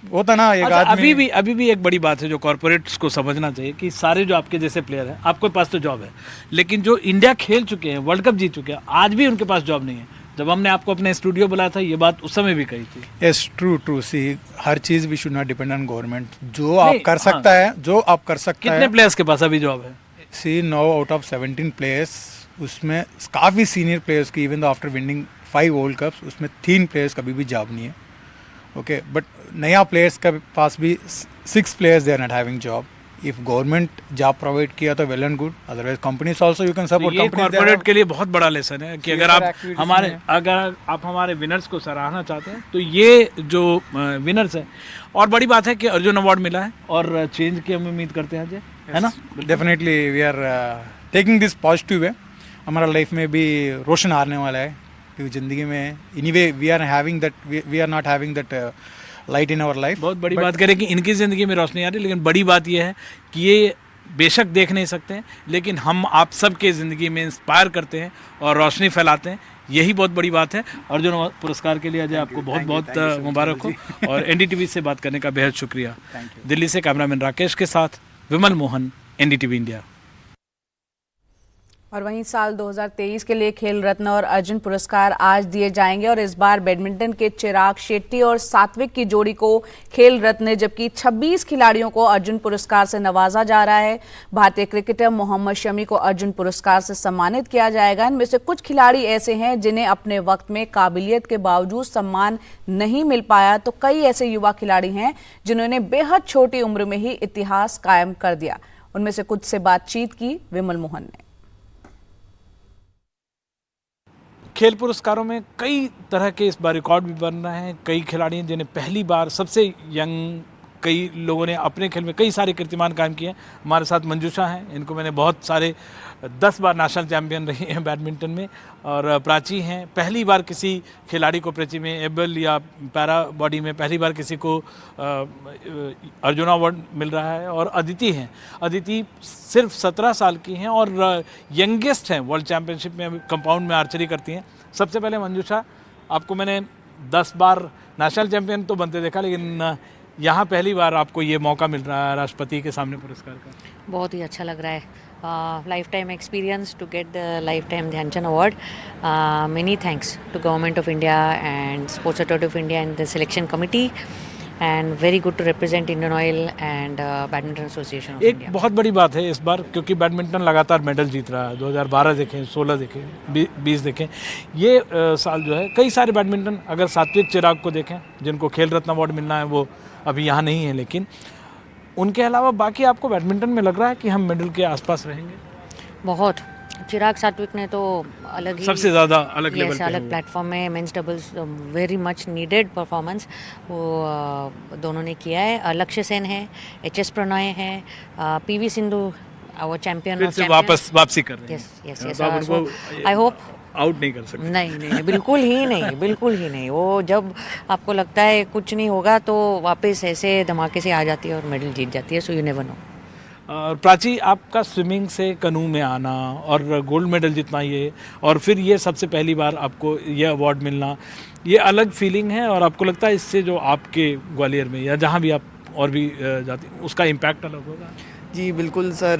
[SPEAKER 17] होता ना एक आदमी।
[SPEAKER 16] अभी भी एक बड़ी बात है जो कॉर्पोरेट्स को समझना चाहिए कि सारे जो आपके जैसे प्लेयर हैं, आपके पास तो जॉब है, लेकिन जो इंडिया खेल चुके हैं, वर्ल्ड कप जीत चुके हैं, आज भी उनके पास जॉब नहीं है। जब हमने आपको अपने स्टूडियो बुलाया था, ये बात उस समय भी कही थी।
[SPEAKER 17] Yes, true. सी हर चीज we should not depend on government. जो आप कर सकता है, जो आप कर सकता है।
[SPEAKER 16] कितने प्लेयर्स के पास अभी जॉब है?
[SPEAKER 17] सी 9 आउट ऑफ 17 प्लेयर्स, उसमें काफ़ी सीनियर प्लेयर्स की, even though after winning 5 world cups, उसमें 3 प्लेयर्स का भी जॉब नहीं है। ओके, बट नया प्लेयर्स का पास भी 6 players they are not having job. If government job provide किया तो well and good, otherwise companies also you can support.
[SPEAKER 16] ये कॉर्पोरेट के लिए बहुत बड़ा लेसन है कि अगर आप हमारे विनर्स को सराहना चाहते हैं तो ये जो विनर्स है। और बड़ी बात है कि अर्जुन अवार्ड मिला है और चेंज की हम उम्मीद करते हैं अजय, है ना?
[SPEAKER 17] Definitely we are taking this positive way. हमारा लाइफ में भी रोशन आने वाला है, क्योंकि ज़िंदगी में anyway we are not having that light in our life.
[SPEAKER 16] बहुत बड़ी बात करें कि इनकी ज़िंदगी में रोशनी आ रही है, लेकिन बड़ी बात यह है कि ये बेशक देख नहीं सकते हैं, लेकिन हम आप सबके ज़िंदगी में इंस्पायर करते हैं और रोशनी फैलाते हैं। यही बहुत बड़ी बात है। अर्जुन पुरस्कार के लिए अजय आपको बहुत बहुत मुबारक हो, और एनडीटीवी से बात करने का बेहद शुक्रिया। दिल्ली से कैमरामैन राकेश के साथ विमल मोहन, एनडीटीवी इंडिया।
[SPEAKER 1] और वहीं साल 2023 के लिए खेल रत्न और अर्जुन पुरस्कार आज दिए जाएंगे और इस बार बैडमिंटन के चिराग शेट्टी और सात्विक की जोड़ी को खेल रत्न जबकि 26 खिलाड़ियों को अर्जुन पुरस्कार से नवाजा जा रहा है। भारतीय क्रिकेटर मोहम्मद शमी को अर्जुन पुरस्कार से सम्मानित किया जाएगा। इनमें से कुछ खिलाड़ी ऐसे हैं जिन्हें अपने वक्त में काबिलियत के बावजूद सम्मान नहीं मिल पाया, तो कई ऐसे युवा खिलाड़ी हैं जिन्होंने बेहद छोटी उम्र में ही इतिहास कायम कर दिया। उनमें से कुछ से बातचीत की विमल मोहन ने।
[SPEAKER 16] खेल पुरस्कारों में कई तरह के इस बार रिकॉर्ड भी बन रहे हैं। कई खिलाड़ी हैं जिन्हें पहली बार, सबसे यंग, कई लोगों ने अपने खेल में कई सारे कीर्तिमान कायम किए हैं। हमारे साथ मंजूषा हैं, इनको मैंने बहुत सारे 10 बार नेशनल चैंपियन रही हैं बैडमिंटन में। और प्राची हैं, पहली बार किसी खिलाड़ी को प्राची में एबल या पैरा बॉडी में पहली बार किसी को अर्जुन अवार्ड मिल रहा है। और अदिति हैं, अदिति सिर्फ 17 साल की हैं और यंगेस्ट हैं वर्ल्ड चैंपियनशिप में, कंपाउंड में आर्चरी करती हैं। सबसे पहले मंजूषा, आपको मैंने 10 बार नेशनल चैंपियन तो बनते देखा, लेकिन यहाँ पहली बार आपको ये मौका मिल रहा है राष्ट्रपति के सामने पुरस्कार का।
[SPEAKER 18] बहुत ही अच्छा लग रहा है। Life time experience to get the life time Dhyanchand award. Many thanks to government of India and sports authority of India and the selection committee and very good to represent Indian oil and badminton association of India.
[SPEAKER 16] एक बहुत बड़ी बात है इस बार, क्योंकि बैडमिंटन लगातार मेडल जीत रहा है। 2012 देखें, 16 देखें, 20 देखें, ये साल जो है कई सारे बैडमिंटन, अगर सात्विक चिराग को देखें जिनको खेल रत्न अवार्ड मिलना है वो अभी यहाँ नहीं है, लेकिन उनके अलावा बाकी आपको बैडमिंटन में लग रहा है कि हम मेडल के आसपास रहेंगे।
[SPEAKER 18] बहुत, चिराग सात्विक ने तो अलग ही,
[SPEAKER 16] सबसे ज़्यादा अलग लेवल पे
[SPEAKER 18] अलग प्लेटफॉर्म में men's doubles very much needed performance वो दोनों ने किया है। लक्ष्य सेन है, HS प्रणय है, PV सिंधु वो चैंपियन
[SPEAKER 16] फिर से वापसी कर रहे हैं।
[SPEAKER 18] Yes yes, I hope
[SPEAKER 16] out नहीं कर सकते।
[SPEAKER 18] नहीं, बिल्कुल ही नहीं, बिल्कुल ही नहीं। वो जब आपको लगता है कुछ नहीं होगा तो वापस ऐसे धमाके से आ जाती है और मेडल जीत जाती है। So you never know.
[SPEAKER 16] और प्राची, आपका स्विमिंग से कनू में आना और गोल्ड मेडल जीतना, ये और फिर ये सबसे पहली बार आपको ये अवार्ड मिलना, ये अलग फीलिंग है। और आपको लगता है इससे जो आपके ग्वालियर में या जहाँ भी आप और भी जाते उसका इम्पैक्ट अलग होगा?
[SPEAKER 19] जी बिल्कुल सर,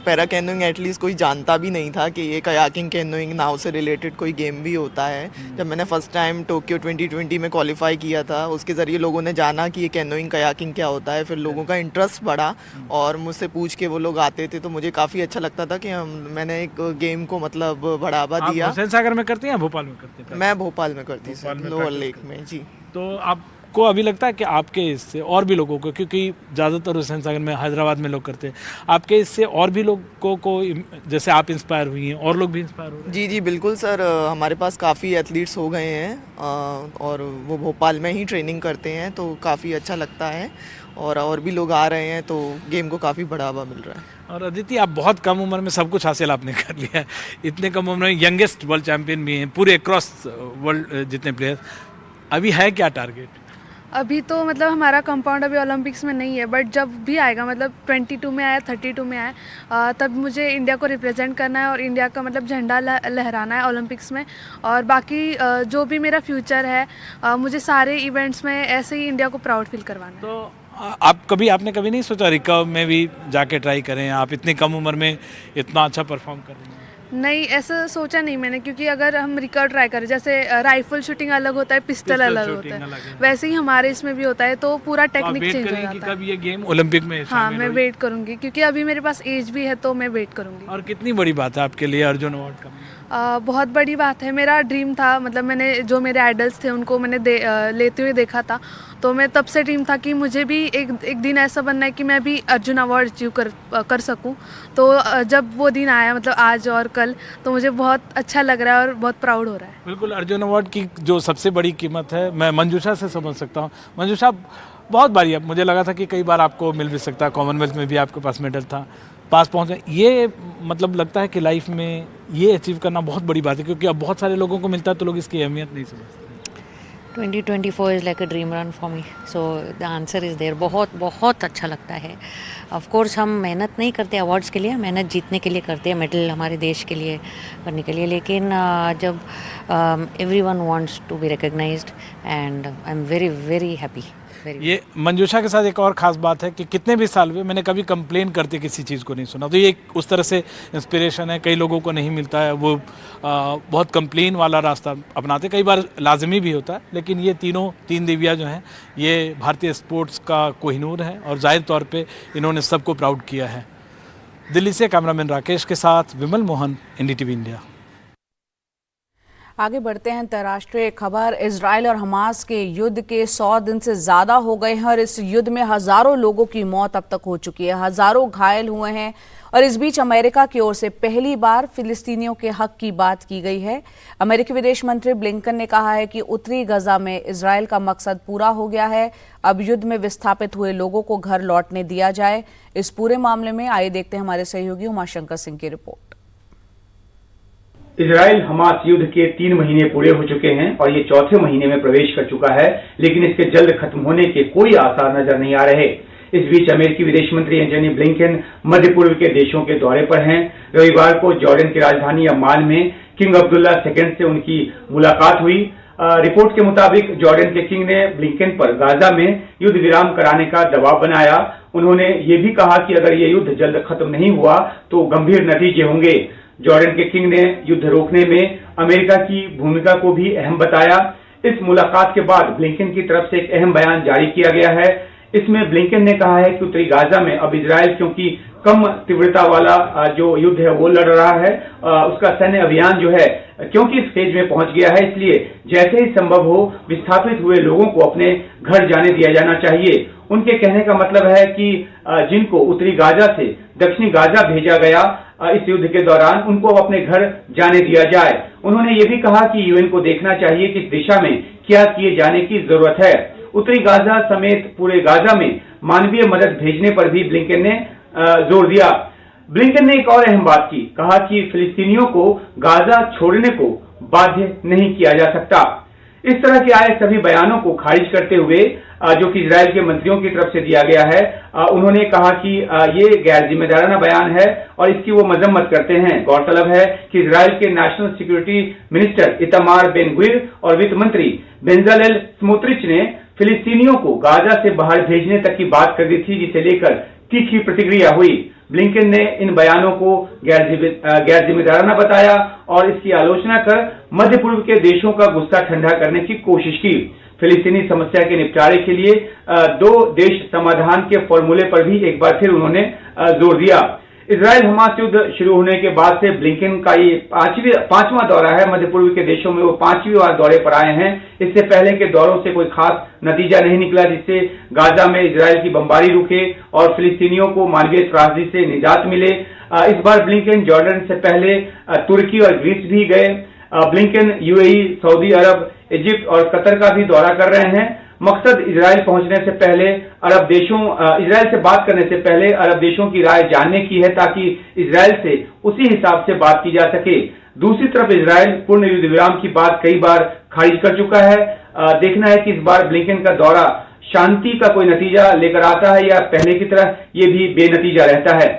[SPEAKER 19] पैरा कैनोइंग एटलीस्ट कोई जानता भी नहीं था कि ये कयाकिंग कैनोइंग नाव से रिलेटेड कोई गेम भी होता है। जब मैंने फर्स्ट टाइम टोक्यो 2020 में क्वालिफाई किया था, उसके ज़रिए लोगों ने जाना कि ये कैनोइंग कयाकिंग क्या होता है। फिर लोगों का इंटरेस्ट बढ़ा और मुझसे पूछ के वो लोग आते थे, तो मुझे काफ़ी अच्छा लगता था कि मैंने एक गेम को मतलब बढ़ावा दिया।
[SPEAKER 16] हुसैन सागर में करते हैं या भोपाल में करते हैं?
[SPEAKER 19] मैं भोपाल में करती थी, लोअर लेक में। जी,
[SPEAKER 16] तो आपको अभी लगता है कि आपके इससे और भी लोगों को, क्योंकि ज़्यादातर हुसैन सागर में, हैदराबाद में लोग करते हैं, आपके इससे और भी लोगों को जैसे आप इंस्पायर हुई हैं और लोग भी इंस्पायर हो रहे हैं?
[SPEAKER 19] जी बिल्कुल सर, हमारे पास काफ़ी एथलीट्स हो गए हैं और वो भोपाल में ही ट्रेनिंग करते हैं, तो काफ़ी अच्छा लगता है। और भी लोग आ रहे हैं, तो गेम को काफ़ी बढ़ावा मिल रहा है।
[SPEAKER 16] और अदिति, आप बहुत कम उम्र में सब कुछ हासिल आपने कर लिया है। इतने कम उम्र में यंगेस्ट वर्ल्ड चैंपियन भी हैं पूरे अक्रॉस वर्ल्ड जितने प्लेयर। अभी है क्या टारगेट?
[SPEAKER 20] अभी तो मतलब हमारा कंपाउंड अभी ओलंपिक्स में नहीं है, बट जब भी आएगा, मतलब 22 में आया, 32 में आया, तब मुझे इंडिया को रिप्रेजेंट करना है और इंडिया का मतलब झंडा लहराना है ओलंपिक्स में। और बाकी जो भी मेरा फ्यूचर है, मुझे सारे इवेंट्स में ऐसे ही इंडिया को प्राउड फील करवाना है।
[SPEAKER 16] तो आपने कभी नहीं सोचा रिकर्व में भी जाके ट्राई करें? आप इतनी कम उम्र में इतना अच्छा परफॉर्म कर रही हैं।
[SPEAKER 20] नहीं, ऐसा सोचा नहीं मैंने, क्योंकि अगर हम रिकर्व ट्राई करें, जैसे राइफल शूटिंग अलग होता है, पिस्टल अलग होता है, वैसे ही हमारे इसमें भी होता है, तो पूरा टेक्निक चेंज हो जाता है।
[SPEAKER 16] कब ये गेम ओलंपिक में?
[SPEAKER 20] हाँ, मैं वेट करूंगी, क्योंकि अभी मेरे पास एज भी है, तो मैं वेट करूंगी।
[SPEAKER 16] और कितनी बड़ी बात है आपके लिए अर्जुन अवार्ड का?
[SPEAKER 20] बहुत बड़ी बात है। मेरा ड्रीम था, मतलब मैंने जो मेरे आइडल्स थे उनको मैंने लेते हुए देखा था, तो मैं तब से ड्रीम था कि मुझे भी एक दिन ऐसा बनना है कि मैं भी अर्जुन अवार्ड अचीव कर सकूं। तो जब वो दिन आया, मतलब आज और कल, तो मुझे बहुत अच्छा लग रहा है और बहुत प्राउड हो रहा है।
[SPEAKER 16] बिल्कुल, अर्जुन अवार्ड की जो सबसे बड़ी कीमत है, मैं मंजूषा से समझ सकता हूँ। मंजूषा, बहुत बारी अब मुझे लगा था कि कई बार आपको मिल भी सकता है, कॉमनवेल्थ में भी आपके पास मेडल था, पास पहुँचे, ये मतलब लगता है कि लाइफ में ये अचीव करना बहुत बड़ी बात है, क्योंकि अब बहुत सारे लोगों को मिलता है तो लोग इसकी अहमियत नहीं समझते।
[SPEAKER 18] 2024 is like a dream run for me, so the answer is there. बहुत बहुत अच्छा लगता है। ऑफ कोर्स हम मेहनत नहीं करते अवार्ड्स के लिए, मेहनत जीतने के लिए करते हैं, मेडल हमारे देश के लिए करने के लिए, लेकिन जब everyone wants to be recognized and I am very very happy.
[SPEAKER 16] ये मंजूषा के साथ एक और ख़ास बात है कि कितने भी साल हुए मैंने कभी कंप्लेन करते किसी चीज़ को नहीं सुना। तो ये उस तरह से इंस्पिरेशन है, कई लोगों को नहीं मिलता है, वो बहुत कंप्लेन वाला रास्ता अपनाते, कई बार लाजमी भी होता है। लेकिन ये तीन दिव्या जो हैं ये भारतीय स्पोर्ट्स का कोहिनूर है और जाहिर तौर पे इन्होंने सबको प्राउड किया है। दिल्ली से कैमरामैन राकेश के साथ विमल मोहन, एनडीटीवी इंडिया।
[SPEAKER 1] आगे बढ़ते हैं अंतर्राष्ट्रीय खबर। इजराइल और हमास के युद्ध के 100 दिन से ज्यादा हो गए हैं और इस युद्ध में हजारों लोगों की मौत अब तक हो चुकी है, हजारों घायल हुए हैं। और इस बीच अमेरिका की ओर से पहली बार फिलिस्तीनियों के हक की बात की गई है। अमेरिकी विदेश मंत्री ब्लिंकन ने कहा है कि उत्तरी गजा में इजराइल का मकसद पूरा हो गया है, अब युद्ध में विस्थापित हुए लोगों को घर लौटने दिया जाए। इस पूरे मामले में आइए देखते हैं हमारे सहयोगी उमाशंकर सिंह की रिपोर्ट।
[SPEAKER 21] इजराइल हमास युद्ध के 3 महीने पूरे हो चुके हैं और ये चौथे महीने में प्रवेश कर चुका है, लेकिन इसके जल्द खत्म होने के कोई आसार नजर नहीं आ रहे। इस बीच अमेरिकी विदेश मंत्री एंटनी ब्लिंकन मध्य पूर्व के देशों के दौरे पर हैं। रविवार को जॉर्डन की राजधानी अम्मान में किंग अब्दुल्ला II से उनकी मुलाकात हुई। रिपोर्ट के मुताबिक जॉर्डन के किंग ने ब्लिंकन पर गाजा में युद्ध विराम कराने का दबाव बनाया। उन्होंने ये भी कहा कि अगर ये युद्ध जल्द खत्म नहीं हुआ तो गंभीर नतीजे होंगे। जॉर्डन के किंग ने युद्ध रोकने में अमेरिका की भूमिका को भी अहम बताया। इस मुलाकात के बाद ब्लिंकन की तरफ से एक अहम बयान जारी किया गया है। इसमें ब्लिंकन ने कहा है कि उत्तरी गाजा में अब इजराइल क्योंकि कम तीव्रता वाला जो युद्ध है वो लड़ रहा है, उसका सैन्य अभियान जो है क्योंकि इस फेज में पहुंच गया है, इसलिए जैसे ही संभव हो विस्थापित हुए लोगों को अपने घर जाने दिया जाना चाहिए। उनके कहने का मतलब है कि जिनको उत्तरी गाजा से दक्षिणी गाजा भेजा गया इस युद्ध के दौरान, उनको अपने घर जाने दिया जाए। उन्होंने ये भी कहा कि यूएन को देखना चाहिए कि इस दिशा में क्या किए जाने की जरूरत है। उत्तरी गाजा समेत पूरे गाजा में मानवीय मदद भेजने पर भी ब्लिंकन ने जोर दिया। ब्लिंकन ने एक और अहम बात की, कहा कि फिलिस्तीनियों को गाजा छोड़ने को बाध्य नहीं किया जा सकता। इस तरह के आए सभी बयानों को खारिज करते हुए जो कि इजराइल के मंत्रियों की तरफ से दिया गया है, उन्होंने कहा कि ये गैर जिम्मेदाराना बयान है और इसकी वो मजम्मत करते हैं। गौरतलब है कि इजराइल के national security minister Itamar Ben Gvir और वित्त मंत्री बेंजालेल स्मोत्रिच ने फिलिस्तीनियों को गाजा से बाहर भेजने तक की बात कर दी थी, जिसे लेकर तीखी प्रतिक्रिया हुई। ब्लिंकन ने इन बयानों को गैर जिम्मेदाराना बताया और इसकी आलोचना कर मध्य पूर्व के देशों का गुस्सा ठंडा करने की कोशिश की। फिलिस्तीनी समस्या के निपटारे के लिए 2 देश समाधान के फॉर्मूले पर भी एक बार फिर उन्होंने जोर दिया। इजराइल हमास युद्ध शुरू होने के बाद से ब्लिंकन का ये पांचवा दौरा है मध्य पूर्व के देशों में, वो 5वीं बार दौरे पर आए हैं। इससे पहले के दौरों से कोई खास नतीजा नहीं निकला जिससे गाजा में इजराइल की बमबारी रुके और फिलिस्तीनियों को मानवीय त्रासदी से निजात मिले। इस बार ब्लिंकन जॉर्डन से पहले तुर्की और ग्रीस भी गए। ब्लिंकन यूएई, सऊदी अरब, इजिप्ट और कतर का भी दौरा कर रहे हैं। मकसद इजराइल पहुंचने से पहले इजराइल से बात करने से पहले अरब देशों की राय जानने की है, ताकि इजराइल से उसी हिसाब से बात की जा सके। दूसरी तरफ इजराइल पूर्ण युद्ध विराम की बात कई बार खारिज कर चुका है। देखना है कि इस बार ब्लिंकन का दौरा शांति का कोई नतीजा लेकर आता है या पहले की तरह ये भी बेनतीजा रहता है।